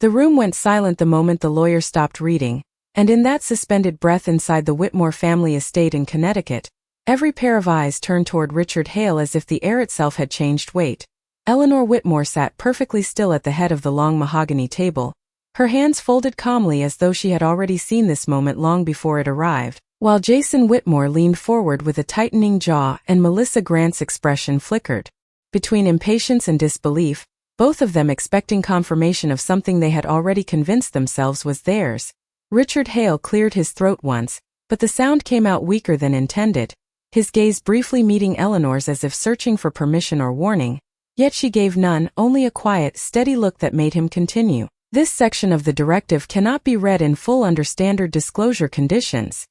The room went silent the moment the lawyer stopped reading, and in that suspended breath inside the Whitmore family estate in Connecticut, every pair of eyes turned toward Richard Hale as if the air itself had changed weight. Eleanor Whitmore sat perfectly still at the head of the long mahogany table, her hands folded calmly as though she had already seen this moment long before it arrived, while Jason Whitmore leaned forward with a tightening jaw and Melissa Grant's expression flickered. Between impatience and disbelief, both of them expecting confirmation of something they had already convinced themselves was theirs. Richard Hale cleared his throat once, but the sound came out weaker than intended, his gaze briefly meeting Eleanor's as if searching for permission or warning, yet she gave none, only a quiet, steady look that made him continue. This section of the directive cannot be read in full under standard disclosure conditions,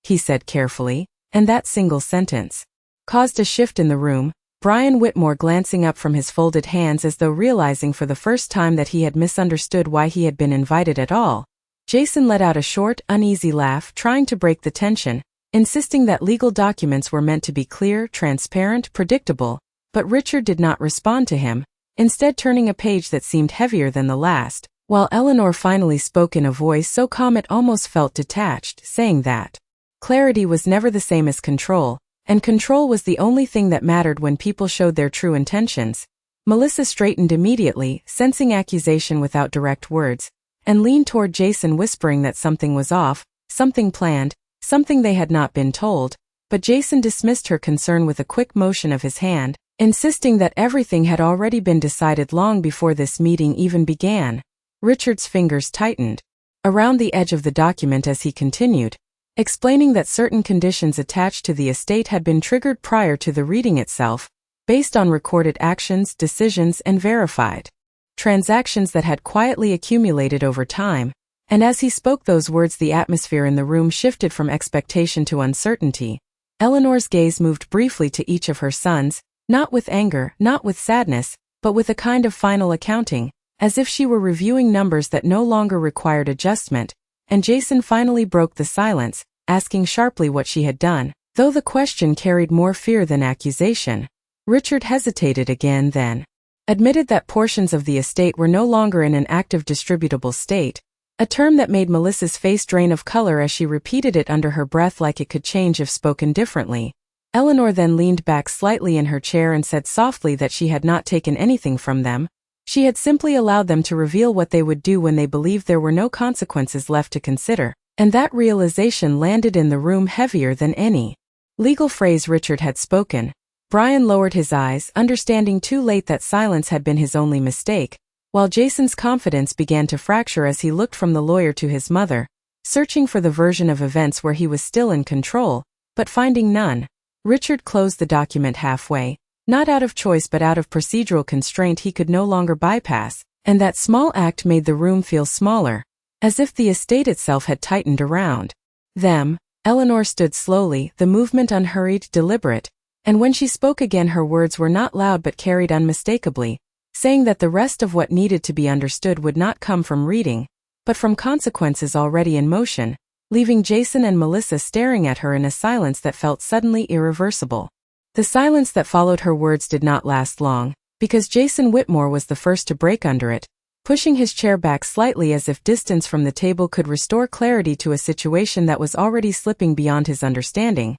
he said carefully, and that single sentence caused a shift in the room, Brian Whitmore glancing up from his folded hands as though realizing for the first time that he had misunderstood why he had been invited at all. Jason let out a short, uneasy laugh, trying to break the tension, insisting that legal documents were meant to be clear, transparent, predictable, but Richard did not respond to him, instead turning a page that seemed heavier than the last, while Eleanor finally spoke in a voice so calm it almost felt detached, saying that clarity was never the same as control, and control was the only thing that mattered when people showed their true intentions. Melissa straightened immediately, sensing accusation without direct words, and leaned toward Jason whispering that something was off, something planned, something they had not been told, but Jason dismissed her concern with a quick motion of his hand, insisting that everything had already been decided long before this meeting even began. Richard's fingers tightened around the edge of the document as he continued, explaining that certain conditions attached to the estate had been triggered prior to the reading itself, based on recorded actions, decisions, and verified transactions that had quietly accumulated over time, and as he spoke those words the atmosphere in the room shifted from expectation to uncertainty. Eleanor's gaze moved briefly to each of her sons, not with anger, not with sadness, but with a kind of final accounting, as if she were reviewing numbers that no longer required adjustment, and Jason finally broke the silence, asking sharply what she had done, though the question carried more fear than accusation. Richard hesitated again, then admitted that portions of the estate were no longer in an active distributable state, a term that made Melissa's face drain of color as she repeated it under her breath like it could change if spoken differently. Eleanor then leaned back slightly in her chair and said softly that she had not taken anything from them. She had simply allowed them to reveal what they would do when they believed there were no consequences left to consider, and that realization landed in the room heavier than any legal phrase Richard had spoken. Brian lowered his eyes, understanding too late that silence had been his only mistake, while Jason's confidence began to fracture as he looked from the lawyer to his mother, searching for the version of events where he was still in control, but finding none. Richard closed the document halfway, not out of choice but out of procedural constraint he could no longer bypass, and that small act made the room feel smaller, as if the estate itself had tightened around them. Eleanor stood slowly, the movement unhurried, deliberate, and when she spoke again her words were not loud but carried unmistakably, saying that the rest of what needed to be understood would not come from reading, but from consequences already in motion, leaving Jason and Melissa staring at her in a silence that felt suddenly irreversible. The silence that followed her words did not last long, because Jason Whitmore was the first to break under it, pushing his chair back slightly as if distance from the table could restore clarity to a situation that was already slipping beyond his understanding,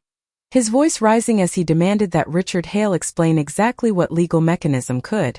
his voice rising as he demanded that Richard Hale explain exactly what legal mechanism could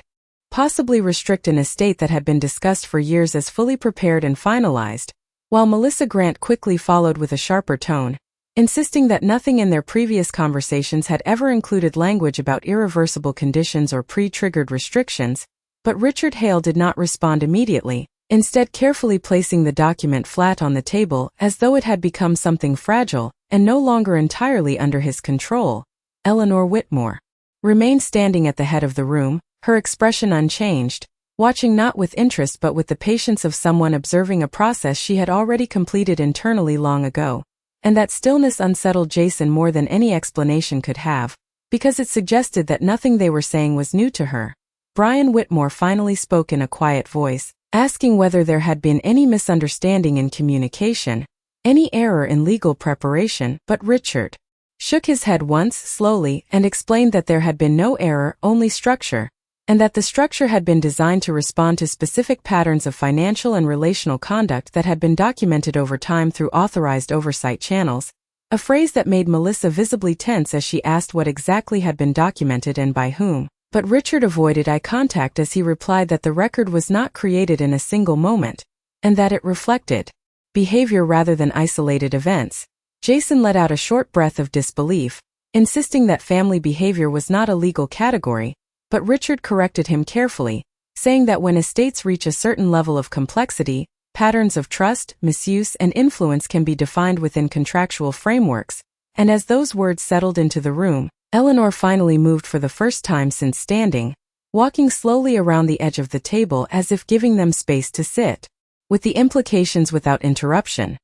possibly restrict an estate that had been discussed for years as fully prepared and finalized, while Melissa Grant quickly followed with a sharper tone, insisting that nothing in their previous conversations had ever included language about irreversible conditions or pre-triggered restrictions. But Richard Hale did not respond immediately, instead carefully placing the document flat on the table as though it had become something fragile and no longer entirely under his control. Eleanor Whitmore remained standing at the head of the room, her expression unchanged, watching not with interest but with the patience of someone observing a process she had already completed internally long ago. And that stillness unsettled Jason more than any explanation could have, because it suggested that nothing they were saying was new to her. Brian Whitmore finally spoke in a quiet voice, asking whether there had been any misunderstanding in communication, any error in legal preparation, but Richard shook his head once, slowly, and explained that there had been no error, only structure. and that the structure had been designed to respond to specific patterns of financial and relational conduct that had been documented over time through authorized oversight channels, a phrase that made Melissa visibly tense as she asked what exactly had been documented and by whom. But Richard avoided eye contact as he replied that the record was not created in a single moment, and that it reflected behavior rather than isolated events. Jason let out a short breath of disbelief, insisting that family behavior was not a legal category, but Richard corrected him carefully, saying that when estates reach a certain level of complexity, patterns of trust, misuse, and influence can be defined within contractual frameworks, and as those words settled into the room, Eleanor finally moved for the first time since standing, walking slowly around the edge of the table as if giving them space to sit, with the implications without interruption.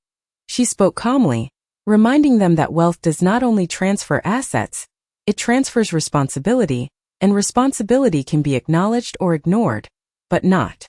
She spoke calmly, reminding them that wealth does not only transfer assets, it transfers responsibility, and responsibility can be acknowledged or ignored, but not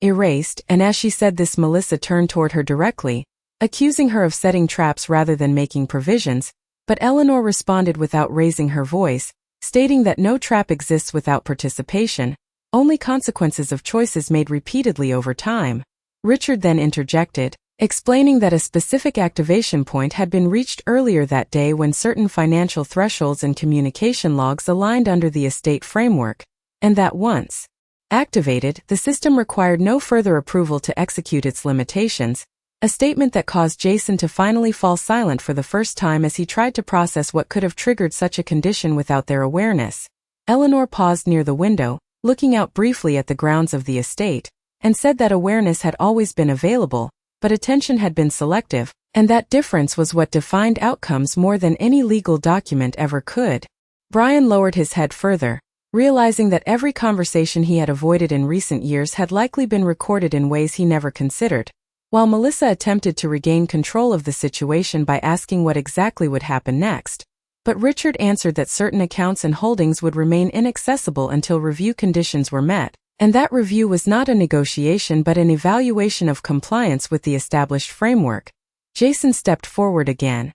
erased. And as she said this, Melissa turned toward her directly, accusing her of setting traps rather than making provisions, but Eleanor responded without raising her voice, stating that no trap exists without participation, only consequences of choices made repeatedly over time. Richard then interjected, explaining that a specific activation point had been reached earlier that day when certain financial thresholds and communication logs aligned under the estate framework, and that once activated, the system required no further approval to execute its limitations, a statement that caused Jason to finally fall silent for the first time as he tried to process what could have triggered such a condition without their awareness. Eleanor paused near the window, looking out briefly at the grounds of the estate, and said that awareness had always been available, but attention had been selective, and that difference was what defined outcomes more than any legal document ever could. Brian lowered his head further, realizing that every conversation he had avoided in recent years had likely been recorded in ways he never considered, while Melissa attempted to regain control of the situation by asking what exactly would happen next. But Richard answered that certain accounts and holdings would remain inaccessible until review conditions were met, and that review was not a negotiation but an evaluation of compliance with the established framework. Jason stepped forward again,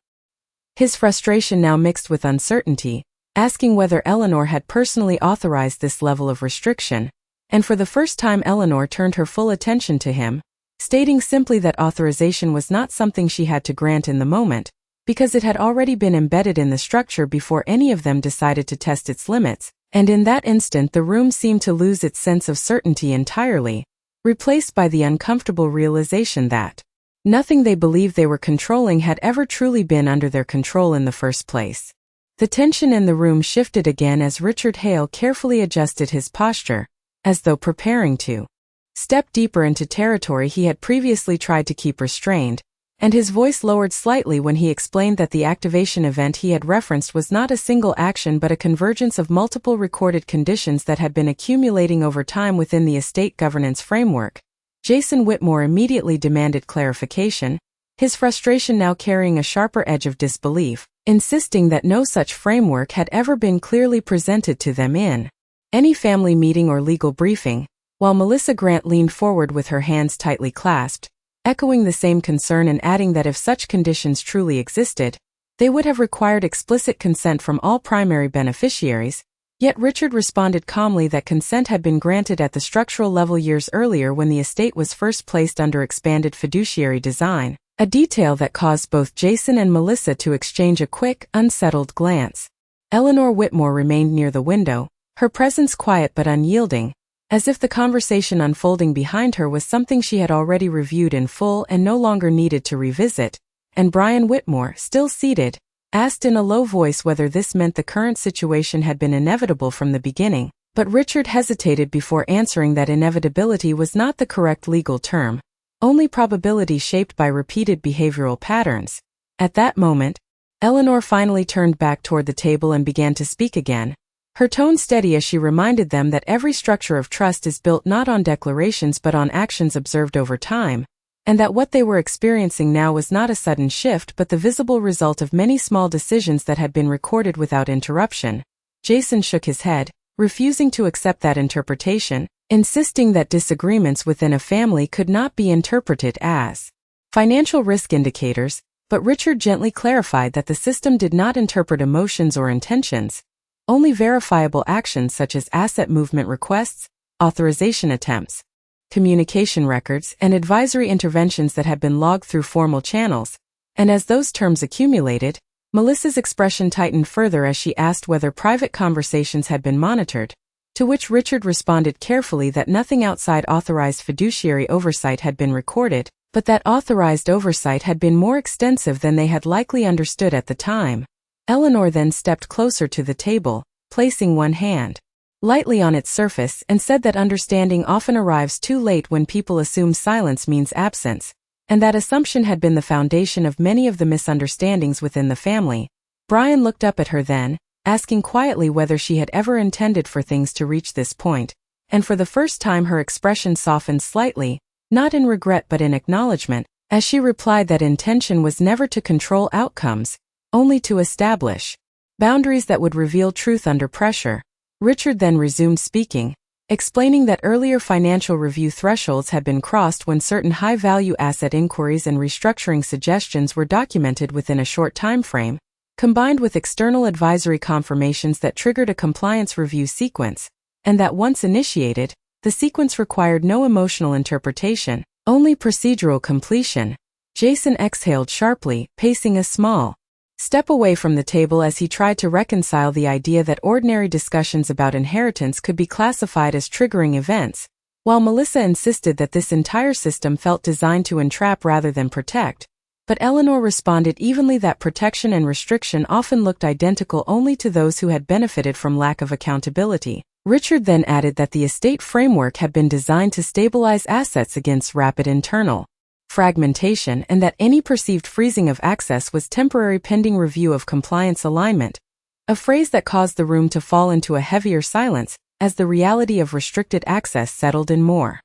his frustration now mixed with uncertainty, asking whether Eleanor had personally authorized this level of restriction, and for the first time Eleanor turned her full attention to him, stating simply that authorization was not something she had to grant in the moment, because it had already been embedded in the structure before any of them decided to test its limits, and in that instant the room seemed to lose its sense of certainty entirely, replaced by the uncomfortable realization that nothing they believed they were controlling had ever truly been under their control in the first place. The tension in the room shifted again as Richard Hale carefully adjusted his posture, as though preparing to step deeper into territory he had previously tried to keep restrained, and his voice lowered slightly when he explained that the activation event he had referenced was not a single action but a convergence of multiple recorded conditions that had been accumulating over time within the estate governance framework. Jason Whitmore immediately demanded clarification, his frustration now carrying a sharper edge of disbelief, insisting that no such framework had ever been clearly presented to them in any family meeting or legal briefing, while Melissa Grant leaned forward with her hands tightly clasped, echoing the same concern and adding that if such conditions truly existed, they would have required explicit consent from all primary beneficiaries. Yet Richard responded calmly that consent had been granted at the structural level years earlier when the estate was first placed under expanded fiduciary design, a detail that caused both Jason and Melissa to exchange a quick, unsettled glance. Eleanor Whitmore remained near the window, her presence quiet but unyielding, as if the conversation unfolding behind her was something she had already reviewed in full and no longer needed to revisit, and Brian Whitmore, still seated, asked in a low voice whether this meant the current situation had been inevitable from the beginning, but Richard hesitated before answering that inevitability was not the correct legal term, only probability shaped by repeated behavioral patterns. At that moment, Eleanor finally turned back toward the table and began to speak again, her tone steady as she reminded them that every structure of trust is built not on declarations but on actions observed over time, and that what they were experiencing now was not a sudden shift but the visible result of many small decisions that had been recorded without interruption. Jason shook his head, refusing to accept that interpretation, insisting that disagreements within a family could not be interpreted as financial risk indicators, but Richard gently clarified that the system did not interpret emotions or intentions, Only verifiable actions such as asset movement requests, authorization attempts, communication records, and advisory interventions that had been logged through formal channels. And as those terms accumulated, Melissa's expression tightened further as she asked whether private conversations had been monitored, to which Richard responded carefully that nothing outside authorized fiduciary oversight had been recorded, but that authorized oversight had been more extensive than they had likely understood at the time. Eleanor then stepped closer to the table, placing one hand lightly on its surface, and said that understanding often arrives too late when people assume silence means absence, and that assumption had been the foundation of many of the misunderstandings within the family. Brian looked up at her then, asking quietly whether she had ever intended for things to reach this point, and for the first time her expression softened slightly, not in regret but in acknowledgement, as she replied that intention was never to control outcomes, only to establish boundaries that would reveal truth under pressure. Richard then resumed speaking, explaining that earlier financial review thresholds had been crossed when certain high-value asset inquiries and restructuring suggestions were documented within a short time frame, combined with external advisory confirmations that triggered a compliance review sequence, and that once initiated, the sequence required no emotional interpretation, only procedural completion. Jason exhaled sharply, pacing a small step away from the table as he tried to reconcile the idea that ordinary discussions about inheritance could be classified as triggering events, while Melissa insisted that this entire system felt designed to entrap rather than protect. But Eleanor responded evenly that protection and restriction often looked identical only to those who had benefited from lack of accountability. Richard then added that the estate framework had been designed to stabilize assets against rapid internal fragmentation and that any perceived freezing of access was temporary pending review of compliance alignment, a phrase that caused the room to fall into a heavier silence as the reality of restricted access settled in more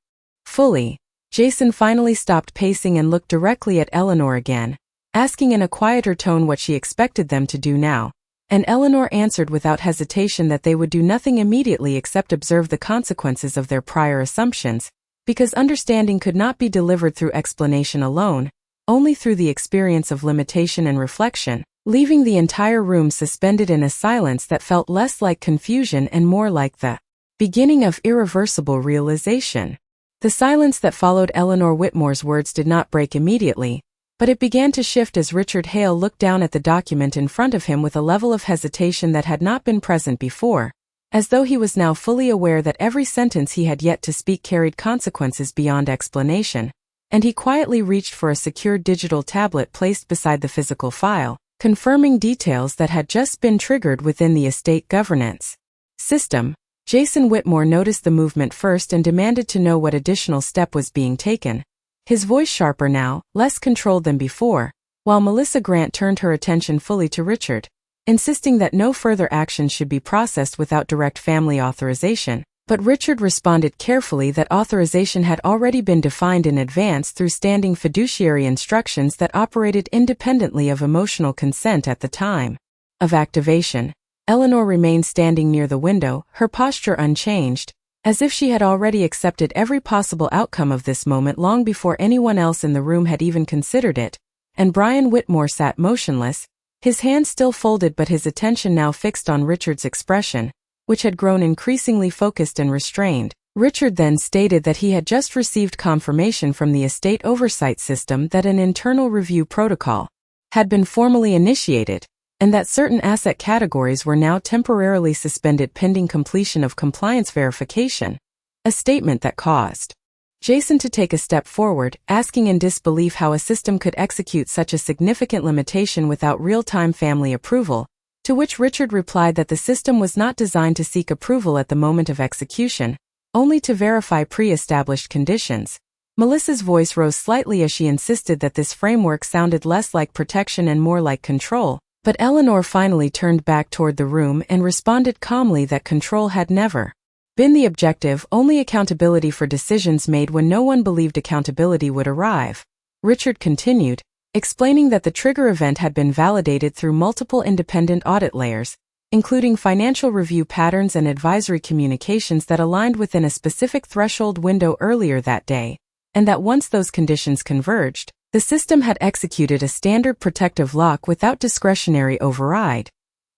fully. Jason finally stopped pacing and looked directly at Eleanor again, asking in a quieter tone what she expected them to do now, and Eleanor answered without hesitation that they would do nothing immediately except observe the consequences of their prior assumptions, because understanding could not be delivered through explanation alone, only through the experience of limitation and reflection, leaving the entire room suspended in a silence that felt less like confusion and more like the beginning of irreversible realization. The silence that followed Eleanor Whitmore's words did not break immediately, but it began to shift as Richard Hale looked down at the document in front of him with a level of hesitation that had not been present before, as though he was now fully aware that every sentence he had yet to speak carried consequences beyond explanation, and he quietly reached for a secure digital tablet placed beside the physical file, confirming details that had just been triggered within the estate governance system. Jason Whitmore noticed the movement first and demanded to know what additional step was being taken, his voice sharper now, less controlled than before, while Melissa Grant turned her attention fully to Richard, insisting that no further action should be processed without direct family authorization. But Richard responded carefully that authorization had already been defined in advance through standing fiduciary instructions that operated independently of emotional consent at the time of activation. Eleanor remained standing near the window, her posture unchanged, as if she had already accepted every possible outcome of this moment long before anyone else in the room had even considered it, and Brian Whitmore sat motionless, his hands still folded but his attention now fixed on Richard's expression, which had grown increasingly focused and restrained. Richard then stated that he had just received confirmation from the estate oversight system that an internal review protocol had been formally initiated, and that certain asset categories were now temporarily suspended pending completion of compliance verification, a statement that caused Jason to take a step forward, asking in disbelief how a system could execute such a significant limitation without real-time family approval, to which Richard replied that the system was not designed to seek approval at the moment of execution, only to verify pre-established conditions. Melissa's voice rose slightly as she insisted that this framework sounded less like protection and more like control, but Eleanor finally turned back toward the room and responded calmly that control had never been the objective, only accountability for decisions made when no one believed accountability would arrive. Richard continued, explaining that the trigger event had been validated through multiple independent audit layers, including financial review patterns and advisory communications that aligned within a specific threshold window earlier that day, and that once those conditions converged, the system had executed a standard protective lock without discretionary override.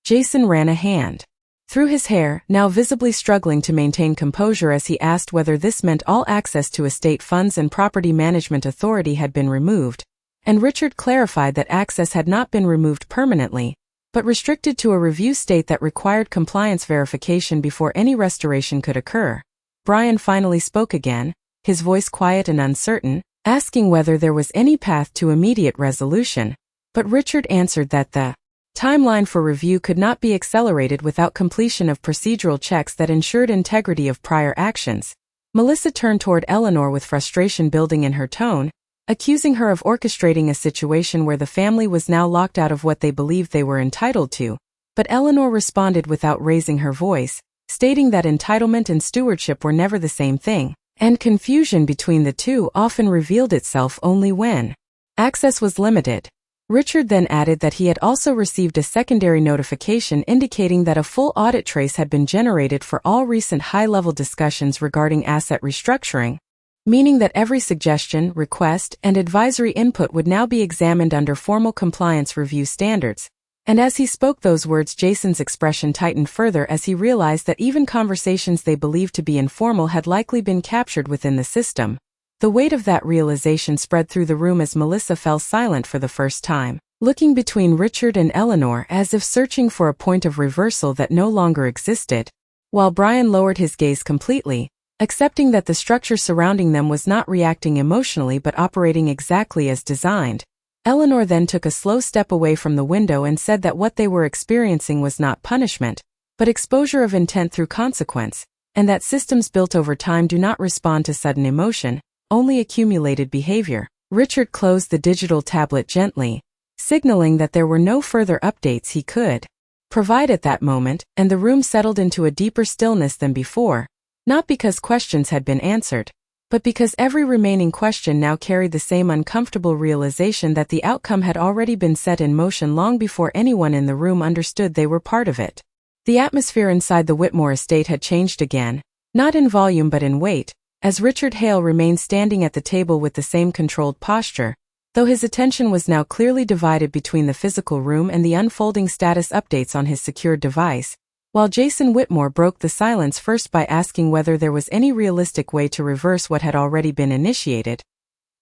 Jason ran a hand through his hair, now visibly struggling to maintain composure as he asked whether this meant all access to estate funds and property management authority had been removed, and Richard clarified that access had not been removed permanently, but restricted to a review state that required compliance verification before any restoration could occur. Brian finally spoke again, his voice quiet and uncertain, asking whether there was any path to immediate resolution, but Richard answered that the timeline for review could not be accelerated without completion of procedural checks that ensured integrity of prior actions. Melissa turned toward Eleanor with frustration building in her tone, accusing her of orchestrating a situation where the family was now locked out of what they believed they were entitled to, but Eleanor responded without raising her voice, stating that entitlement and stewardship were never the same thing, and confusion between the two often revealed itself only when access was limited. Richard then added that he had also received a secondary notification indicating that a full audit trace had been generated for all recent high-level discussions regarding asset restructuring, meaning that every suggestion, request, and advisory input would now be examined under formal compliance review standards. And as he spoke those words, Jason's expression tightened further as he realized that even conversations they believed to be informal had likely been captured within the system. The weight of that realization spread through the room as Melissa fell silent for the first time, looking between Richard and Eleanor as if searching for a point of reversal that no longer existed, while Brian lowered his gaze completely, accepting that the structure surrounding them was not reacting emotionally but operating exactly as designed. Eleanor then took a slow step away from the window and said that what they were experiencing was not punishment, but exposure of intent through consequence, and that systems built over time do not respond to sudden emotion, only accumulated behavior. Richard closed the digital tablet gently, signaling that there were no further updates he could provide at that moment, and the room settled into a deeper stillness than before, not because questions had been answered, but because every remaining question now carried the same uncomfortable realization that the outcome had already been set in motion long before anyone in the room understood they were part of it. The atmosphere inside the Whitmore estate had changed again, not in volume but in weight, as Richard Hale remained standing at the table with the same controlled posture, though his attention was now clearly divided between the physical room and the unfolding status updates on his secured device, while Jason Whitmore broke the silence first by asking whether there was any realistic way to reverse what had already been initiated,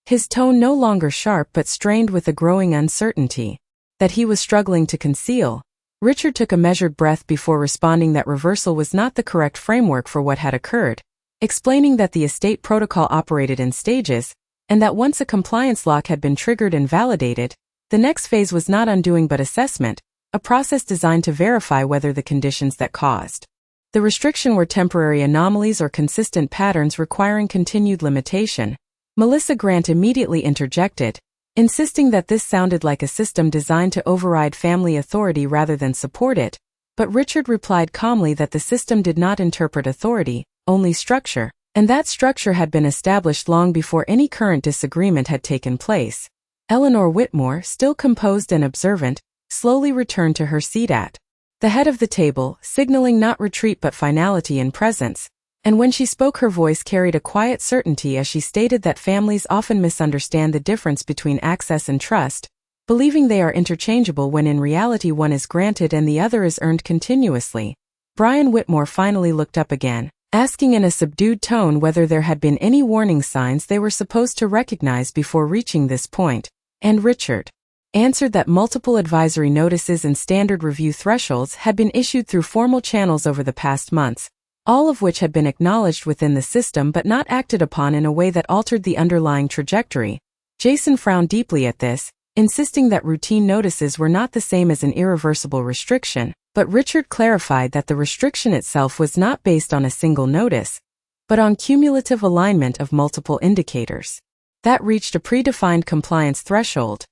his tone no longer sharp but strained with a growing uncertainty that he was struggling to conceal. Richard took a measured breath before responding that reversal was not the correct framework for what had occurred, explaining that the estate protocol operated in stages, and that once a compliance lock had been triggered and validated, the next phase was not undoing but assessment, a process designed to verify whether the conditions that caused the restriction were temporary anomalies or consistent patterns requiring continued limitation. Melissa Grant immediately interjected, insisting that this sounded like a system designed to override family authority rather than support it, but Richard replied calmly that the system did not interpret authority, only structure, and that structure had been established long before any current disagreement had taken place. Eleanor Whitmore, still composed and observant, slowly returned to her seat at the head of the table, signaling not retreat but finality and presence, and when she spoke her voice carried a quiet certainty as she stated that families often misunderstand the difference between access and trust, believing they are interchangeable when in reality one is granted and the other is earned continuously. Brian Whitmore finally looked up again, asking in a subdued tone whether there had been any warning signs they were supposed to recognize before reaching this point, and Richard answered that multiple advisory notices and standard review thresholds had been issued through formal channels over the past months, all of which had been acknowledged within the system but not acted upon in a way that altered the underlying trajectory. Jason frowned deeply at this, insisting that routine notices were not the same as an irreversible restriction, but Richard clarified that the restriction itself was not based on a single notice, but on cumulative alignment of multiple indicators that reached a predefined compliance threshold.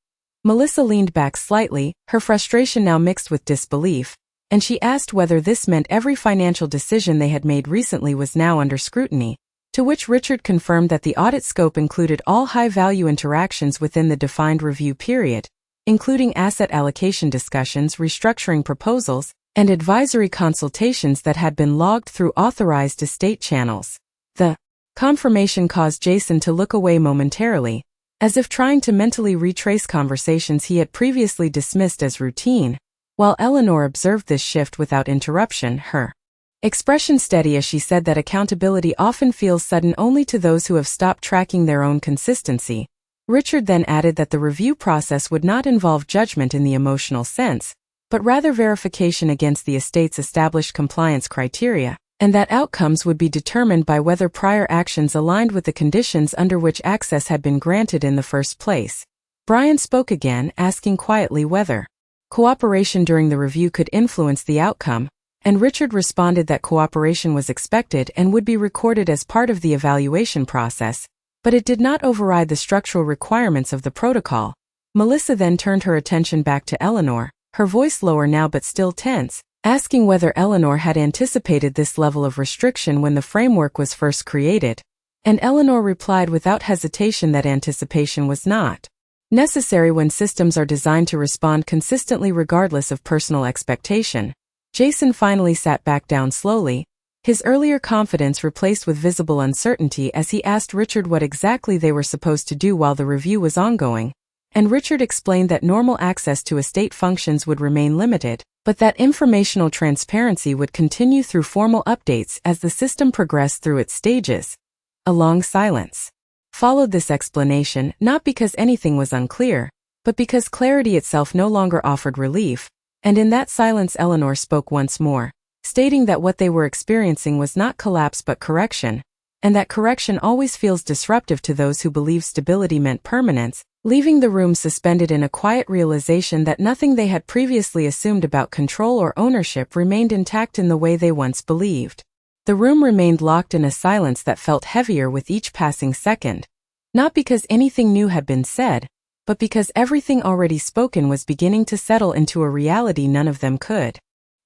Melissa leaned back slightly, her frustration now mixed with disbelief, and she asked whether this meant every financial decision they had made recently was now under scrutiny, to which Richard confirmed that the audit scope included all high-value interactions within the defined review period, including asset allocation discussions, restructuring proposals, and advisory consultations that had been logged through authorized estate channels. The confirmation caused Jason to look away momentarily, as if trying to mentally retrace conversations he had previously dismissed as routine, While Eleanor observed this shift without interruption, her expression steady as she said that accountability often feels sudden only to those who have stopped tracking their own consistency. Richard then added that the review process would not involve judgment in the emotional sense, but rather verification against the estate's established compliance criteria, and that outcomes would be determined by whether prior actions aligned with the conditions under which access had been granted in the first place. Brian spoke again, asking quietly whether cooperation during the review could influence the outcome, and Richard responded that cooperation was expected and would be recorded as part of the evaluation process, but it did not override the structural requirements of the protocol. Melissa then turned her attention back to Eleanor, her voice lower now but still tense, asking whether Eleanor had anticipated this level of restriction when the framework was first created, and Eleanor replied without hesitation that anticipation was not necessary when systems are designed to respond consistently regardless of personal expectation. Jason finally sat back down slowly, his earlier confidence replaced with visible uncertainty as he asked Richard what exactly they were supposed to do while the review was ongoing, and Richard explained that normal access to estate functions would remain limited, but that informational transparency would continue through formal updates as the system progressed through its stages. A long silence followed this explanation, not because anything was unclear, but because clarity itself no longer offered relief, and in that silence Eleanor spoke once more, stating that what they were experiencing was not collapse but correction, and that correction always feels disruptive to those who believe stability meant permanence, leaving the room suspended in a quiet realization that nothing they had previously assumed about control or ownership remained intact in the way they once believed. The room remained locked in a silence that felt heavier with each passing second, not because anything new had been said, but because everything already spoken was beginning to settle into a reality none of them could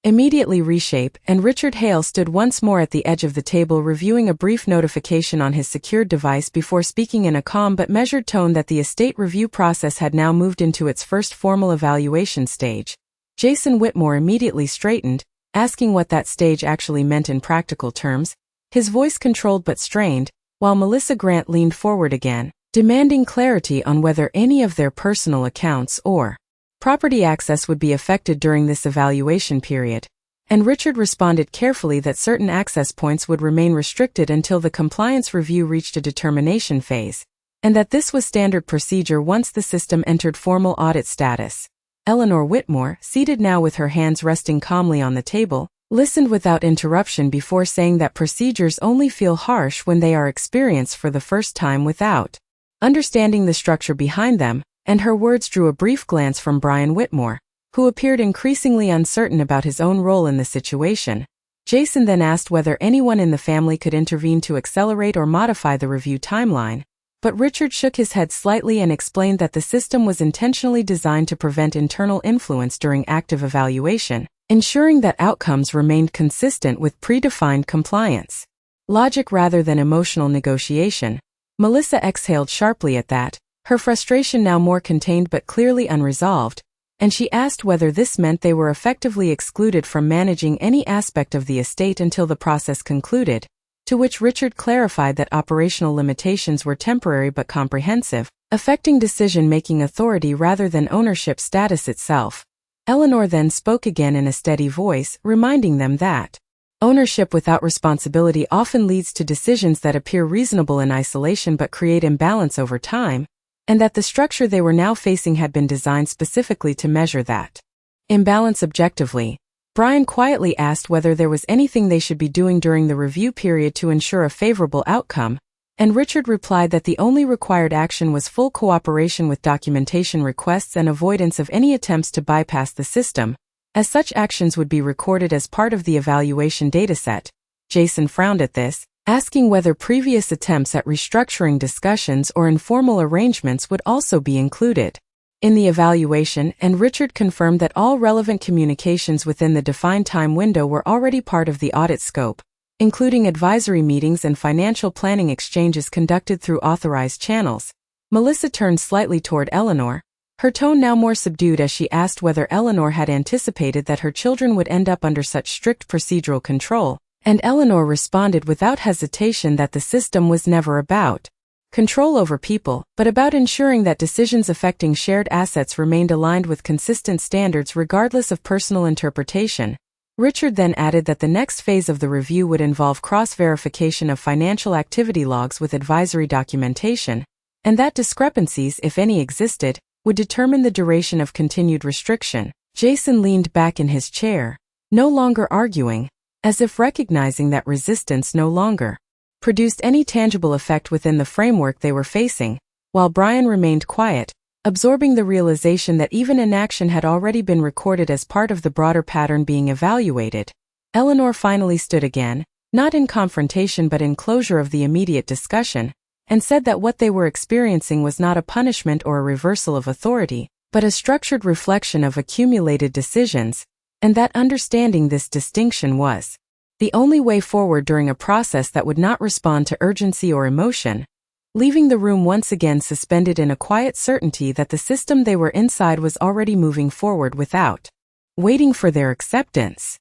immediately reshape, and Richard Hale stood once more at the edge of the table reviewing a brief notification on his secured device before speaking in a calm but measured tone that the estate review process had now moved into its first formal evaluation stage. Jason Whitmore immediately straightened, asking what that stage actually meant in practical terms, his voice controlled but strained, while Melissa Grant leaned forward again, demanding clarity on whether any of their personal accounts or property access would be affected during this evaluation period, and Richard responded carefully that certain access points would remain restricted until the compliance review reached a determination phase, and that this was standard procedure once the system entered formal audit status. Eleanor Whitmore, seated now with her hands resting calmly on the table, listened without interruption before saying that procedures only feel harsh when they are experienced for the first time without understanding the structure behind them, and her words drew a brief glance from Brian Whitmore, who appeared increasingly uncertain about his own role in the situation. Jason then asked whether anyone in the family could intervene to accelerate or modify the review timeline, but Richard shook his head slightly and explained that the system was intentionally designed to prevent internal influence during active evaluation, ensuring that outcomes remained consistent with predefined compliance logic rather than emotional negotiation. Melissa exhaled sharply at that, her frustration now more contained but clearly unresolved, and she asked whether this meant they were effectively excluded from managing any aspect of the estate until the process concluded, to which Richard clarified that operational limitations were temporary but comprehensive, affecting decision-making authority rather than ownership status itself. Eleanor then spoke again in a steady voice, reminding them that ownership without responsibility often leads to decisions that appear reasonable in isolation but create imbalance over time, and that the structure they were now facing had been designed specifically to measure that imbalance objectively. Brian quietly asked whether there was anything they should be doing during the review period to ensure a favorable outcome, and Richard replied that the only required action was full cooperation with documentation requests and avoidance of any attempts to bypass the system, as such actions would be recorded as part of the evaluation dataset. Jason frowned at this, asking whether previous attempts at restructuring discussions or informal arrangements would also be included in the evaluation, and Richard confirmed that all relevant communications within the defined time window were already part of the audit scope, including advisory meetings and financial planning exchanges conducted through authorized channels. Melissa turned slightly toward Eleanor, her tone now more subdued as she asked whether Eleanor had anticipated that her children would end up under such strict procedural control, and Eleanor responded without hesitation that the system was never about control over people, but about ensuring that decisions affecting shared assets remained aligned with consistent standards regardless of personal interpretation. Richard then added that the next phase of the review would involve cross-verification of financial activity logs with advisory documentation, and that discrepancies, if any existed, would determine the duration of continued restriction. Jason leaned back in his chair, no longer arguing, as if recognizing that resistance no longer produced any tangible effect within the framework they were facing, while Brian remained quiet, absorbing the realization that even inaction had already been recorded as part of the broader pattern being evaluated. Eleanor finally stood again, not in confrontation but in closure of the immediate discussion, and said that what they were experiencing was not a punishment or a reversal of authority, but a structured reflection of accumulated decisions, and that understanding this distinction was the only way forward during a process that would not respond to urgency or emotion, leaving the room once again suspended in a quiet certainty that the system they were inside was already moving forward without waiting for their acceptance.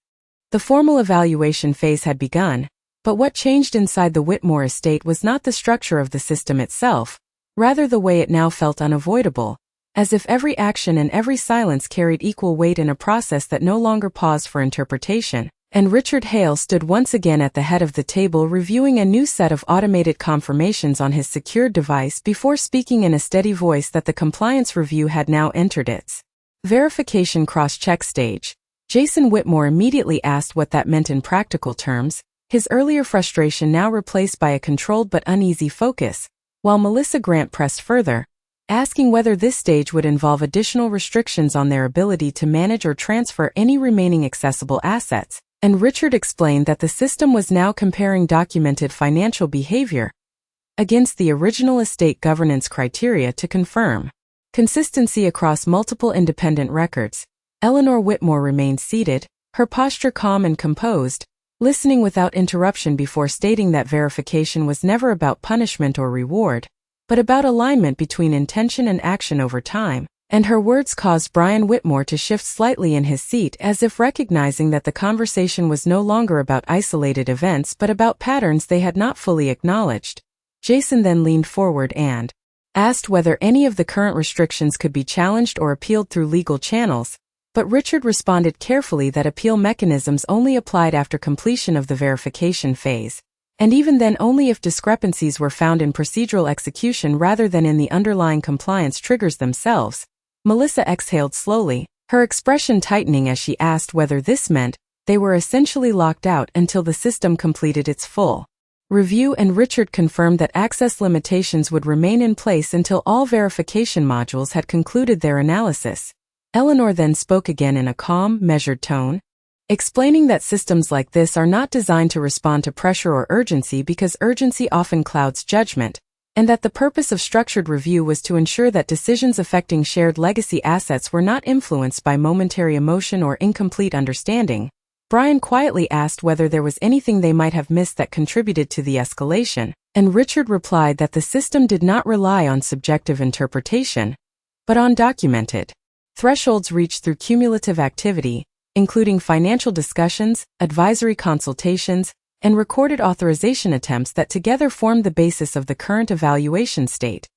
The formal evaluation phase had begun, but what changed inside the Whitmore estate was not the structure of the system itself, rather the way it now felt unavoidable, as if every action and every silence carried equal weight in a process that no longer paused for interpretation. And Richard Hale stood once again at the head of the table reviewing a new set of automated confirmations on his secured device before speaking in a steady voice that the compliance review had now entered its verification cross-check stage. Jason Whitmore immediately asked what that meant in practical terms, his earlier frustration now replaced by a controlled but uneasy focus, while Melissa Grant pressed further, asking whether this stage would involve additional restrictions on their ability to manage or transfer any remaining accessible assets. And Richard explained that the system was now comparing documented financial behavior against the original estate governance criteria to confirm consistency across multiple independent records. Eleanor Whitmore remained seated, her posture calm and composed, listening without interruption before stating that verification was never about punishment or reward, but about alignment between intention and action over time. And her words caused Brian Whitmore to shift slightly in his seat as if recognizing that the conversation was no longer about isolated events but about patterns they had not fully acknowledged. Jason then leaned forward and asked whether any of the current restrictions could be challenged or appealed through legal channels, but Richard responded carefully that appeal mechanisms only applied after completion of the verification phase, and even then only if discrepancies were found in procedural execution rather than in the underlying compliance triggers themselves. Melissa exhaled slowly, her expression tightening as she asked whether this meant they were essentially locked out until the system completed its full review, and Richard confirmed that access limitations would remain in place until all verification modules had concluded their analysis. Eleanor then spoke again in a calm, measured tone, explaining that systems like this are not designed to respond to pressure or urgency because urgency often clouds judgment, and that the purpose of structured review was to ensure that decisions affecting shared legacy assets were not influenced by momentary emotion or incomplete understanding. Brian quietly asked whether there was anything they might have missed that contributed to the escalation, and Richard replied that the system did not rely on subjective interpretation, but on documented thresholds reached through cumulative activity, including financial discussions, advisory consultations, and recorded authorization attempts that together formed the basis of the current evaluation state.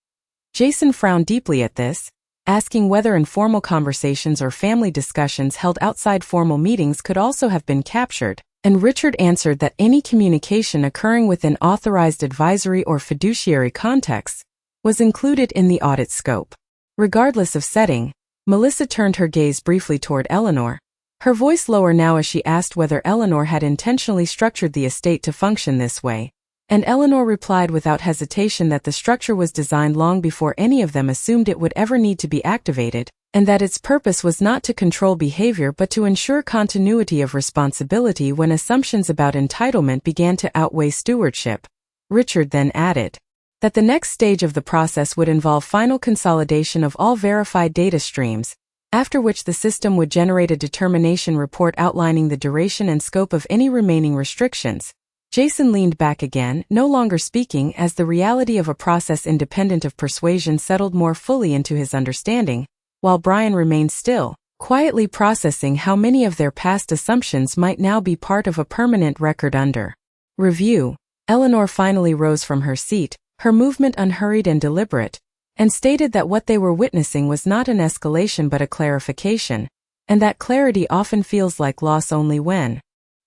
Jason frowned deeply at this, asking whether informal conversations or family discussions held outside formal meetings could also have been captured, and Richard answered that any communication occurring within authorized advisory or fiduciary contexts was included in the audit scope. Regardless of setting, Melissa turned her gaze briefly toward Eleanor, her voice lower now as she asked whether Eleanor had intentionally structured the estate to function this way, and Eleanor replied without hesitation that the structure was designed long before any of them assumed it would ever need to be activated, and that its purpose was not to control behavior but to ensure continuity of responsibility when assumptions about entitlement began to outweigh stewardship. Richard then added that the next stage of the process would involve final consolidation of all verified data streams, after which the system would generate a determination report outlining the duration and scope of any remaining restrictions. Jason leaned back again, no longer speaking, as the reality of a process independent of persuasion settled more fully into his understanding, while Brian remained still, quietly processing how many of their past assumptions might now be part of a permanent record under review. Eleanor finally rose from her seat, her movement unhurried and deliberate, and stated that what they were witnessing was not an escalation but a clarification, and that clarity often feels like loss only when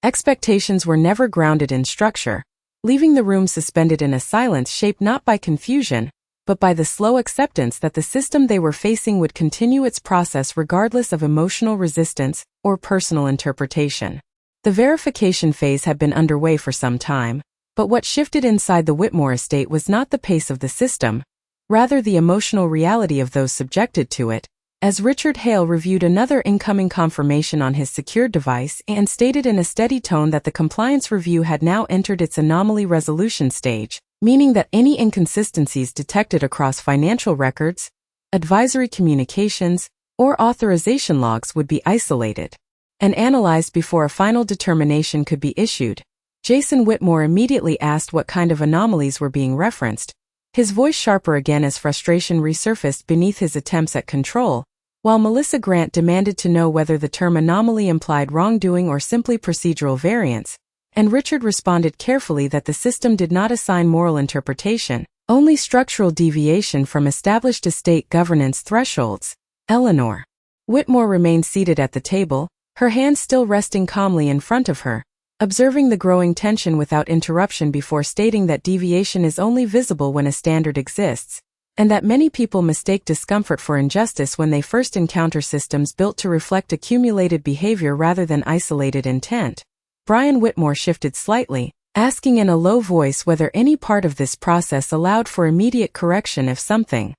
expectations were never grounded in structure, leaving the room suspended in a silence shaped not by confusion, but by the slow acceptance that the system they were facing would continue its process regardless of emotional resistance or personal interpretation. The verification phase had been underway for some time, but what shifted inside the Whitmore estate was not the pace of the system, rather the emotional reality of those subjected to it, as Richard Hale reviewed another incoming confirmation on his secured device and stated in a steady tone that the compliance review had now entered its anomaly resolution stage, meaning that any inconsistencies detected across financial records, advisory communications, or authorization logs would be isolated and analyzed before a final determination could be issued. Jason Whitmore immediately asked what kind of anomalies were being referenced, his voice sharper again as frustration resurfaced beneath his attempts at control, while Melissa Grant demanded to know whether the term anomaly implied wrongdoing or simply procedural variance, and Richard responded carefully that the system did not assign moral interpretation, only structural deviation from established estate governance thresholds. Eleanor Whitmore remained seated at the table, her hands still resting calmly in front of her, observing the growing tension without interruption before stating that deviation is only visible when a standard exists, and that many people mistake discomfort for injustice when they first encounter systems built to reflect accumulated behavior rather than isolated intent. Brian Whitmore shifted slightly, asking in a low voice whether any part of this process allowed for immediate correction if something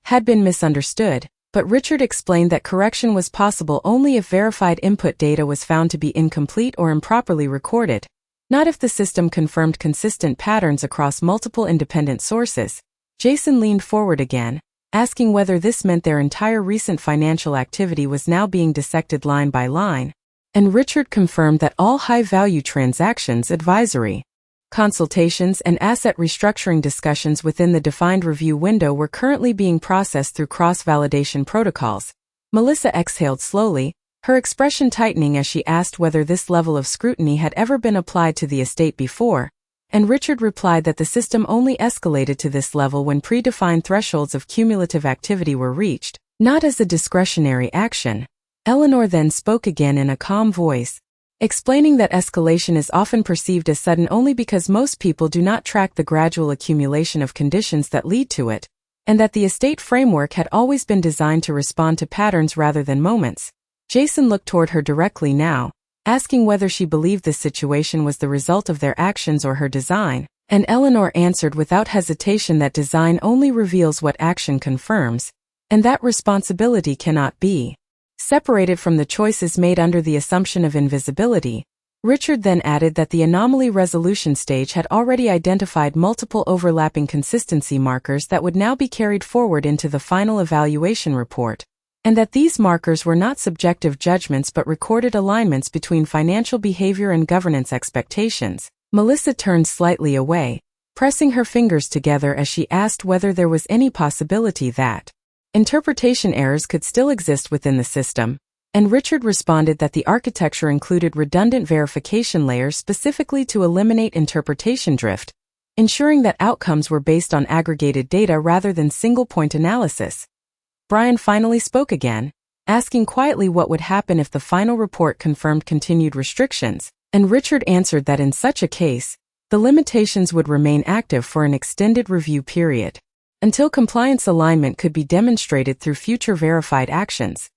had been misunderstood, but Richard explained that correction was possible only if verified input data was found to be incomplete or improperly recorded, not if the system confirmed consistent patterns across multiple independent sources. Jason leaned forward again, asking whether this meant their entire recent financial activity was now being dissected line by line, and Richard confirmed that all high-value transactions, advisory consultations, and asset restructuring discussions within the defined review window were currently being processed through cross-validation protocols. Melissa exhaled slowly, her expression tightening as she asked whether this level of scrutiny had ever been applied to the estate before, and Richard replied that the system only escalated to this level when predefined thresholds of cumulative activity were reached, not as a discretionary action. Eleanor then spoke again in a calm voice, explaining that escalation is often perceived as sudden only because most people do not track the gradual accumulation of conditions that lead to it, and that the estate framework had always been designed to respond to patterns rather than moments. Jason looked toward her directly now, asking whether she believed this situation was the result of their actions or her design, and Eleanor answered without hesitation that design only reveals what action confirms, and that responsibility cannot be separated from the choices made under the assumption of invisibility. Richard then added that the anomaly resolution stage had already identified multiple overlapping consistency markers that would now be carried forward into the final evaluation report, and that these markers were not subjective judgments but recorded alignments between financial behavior and governance expectations. Melissa turned slightly away, pressing her fingers together as she asked whether there was any possibility that interpretation errors could still exist within the system, and Richard responded that the architecture included redundant verification layers specifically to eliminate interpretation drift, ensuring that outcomes were based on aggregated data rather than single-point analysis. Brian finally spoke again, asking quietly what would happen if the final report confirmed continued restrictions, and Richard answered that in such a case, the limitations would remain active for an extended review period, until compliance alignment could be demonstrated through future verified actions.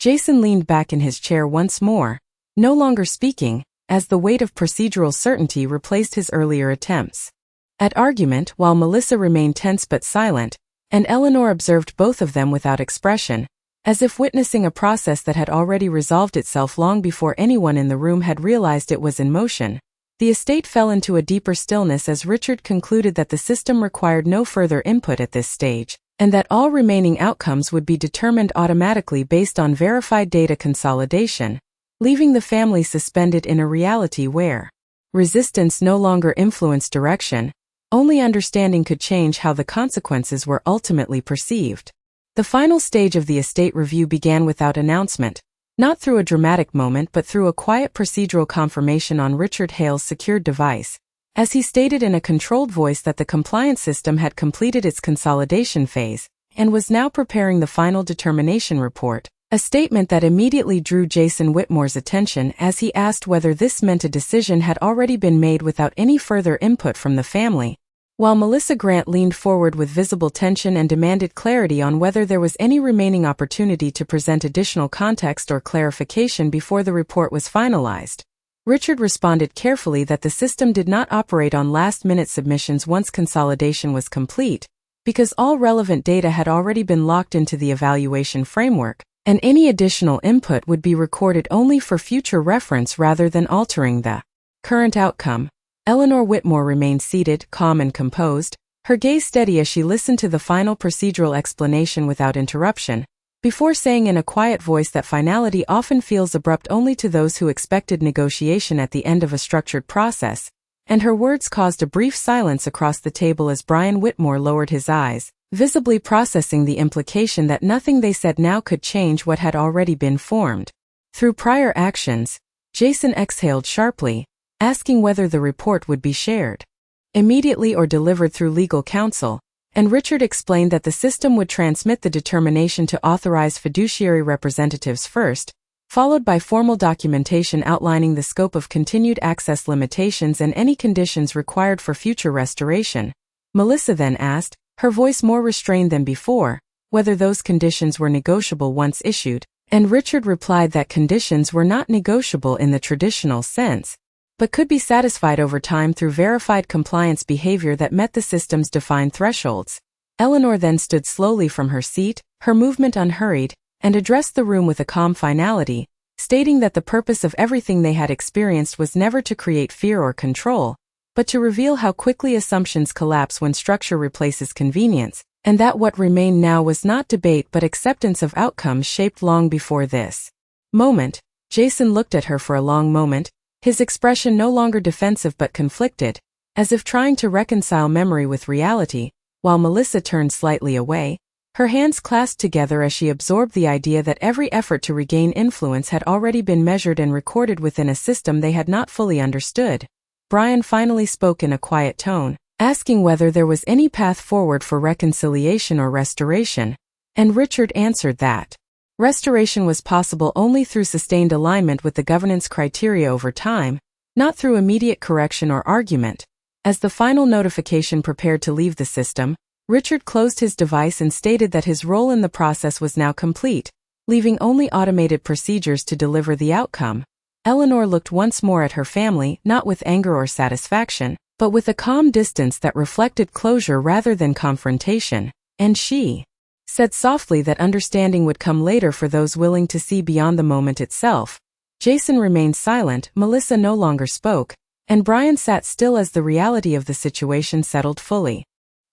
Jason leaned back in his chair once more, no longer speaking, as the weight of procedural certainty replaced his earlier attempts at argument, while Melissa remained tense but silent, and Eleanor observed both of them without expression, as if witnessing a process that had already resolved itself long before anyone in the room had realized it was in motion. The estate fell into a deeper stillness as Richard concluded that the system required no further input at this stage, and that all remaining outcomes would be determined automatically based on verified data consolidation, leaving the family suspended in a reality where resistance no longer influenced direction, only understanding could change how the consequences were ultimately perceived. The final stage of the estate review began without announcement, not through a dramatic moment but through a quiet procedural confirmation on Richard Hale's secured device. as he stated in a controlled voice that the compliance system had completed its consolidation phase and was now preparing the final determination report, a statement that immediately drew Jason Whitmore's attention as he asked whether this meant a decision had already been made without any further input from the family, while Melissa Grant leaned forward with visible tension and demanded clarity on whether there was any remaining opportunity to present additional context or clarification before the report was finalized. Richard responded carefully that the system did not operate on last-minute submissions once consolidation was complete, because all relevant data had already been locked into the evaluation framework, and any additional input would be recorded only for future reference rather than altering the current outcome. Eleanor Whitmore remained seated, calm and composed, her gaze steady as she listened to the final procedural explanation without interruption, before saying in a quiet voice that finality often feels abrupt only to those who expected negotiation at the end of a structured process, and her words caused a brief silence across the table as Brian Whitmore lowered his eyes, visibly processing the implication that nothing they said now could change what had already been formed. Through prior actions, Jason exhaled sharply, asking whether the report would be shared immediately or delivered through legal counsel, and Richard explained that the system would transmit the determination to authorized fiduciary representatives first, followed by formal documentation outlining the scope of continued access limitations and any conditions required for future restoration. Melissa then asked, her voice more restrained than before, whether those conditions were negotiable once issued, and Richard replied that conditions were not negotiable in the traditional sense, but could be satisfied over time through verified compliance behavior that met the system's defined thresholds. Eleanor then stood slowly from her seat, her movement unhurried, and addressed the room with a calm finality, stating that the purpose of everything they had experienced was never to create fear or control, but to reveal how quickly assumptions collapse when structure replaces convenience, and that what remained now was not debate but acceptance of outcomes shaped long before this moment. Jason looked at her for a long moment, his expression no longer defensive but conflicted, as if trying to reconcile memory with reality, while Melissa turned slightly away, her hands clasped together as she absorbed the idea that every effort to regain influence had already been measured and recorded within a system they had not fully understood. Brian finally spoke in a quiet tone, asking whether there was any path forward for reconciliation or restoration, and Richard answered that restoration was possible only through sustained alignment with the governance criteria over time, not through immediate correction or argument. As the final notification prepared to leave the system, Richard closed his device and stated that his role in the process was now complete, leaving only automated procedures to deliver the outcome. Eleanor looked once more at her family, not with anger or satisfaction, but with a calm distance that reflected closure rather than confrontation, and she said softly that understanding would come later for those willing to see beyond the moment itself. Jason remained silent, Melissa no longer spoke, and Brian sat still as the reality of the situation settled fully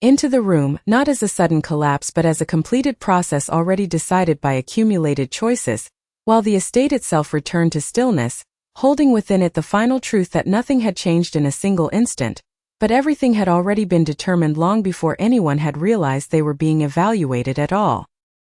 into the room, not as a sudden collapse but as a completed process already decided by accumulated choices, while the estate itself returned to stillness, holding within it the final truth that nothing had changed in a single instant, but everything had already been determined long before anyone had realized they were being evaluated at all.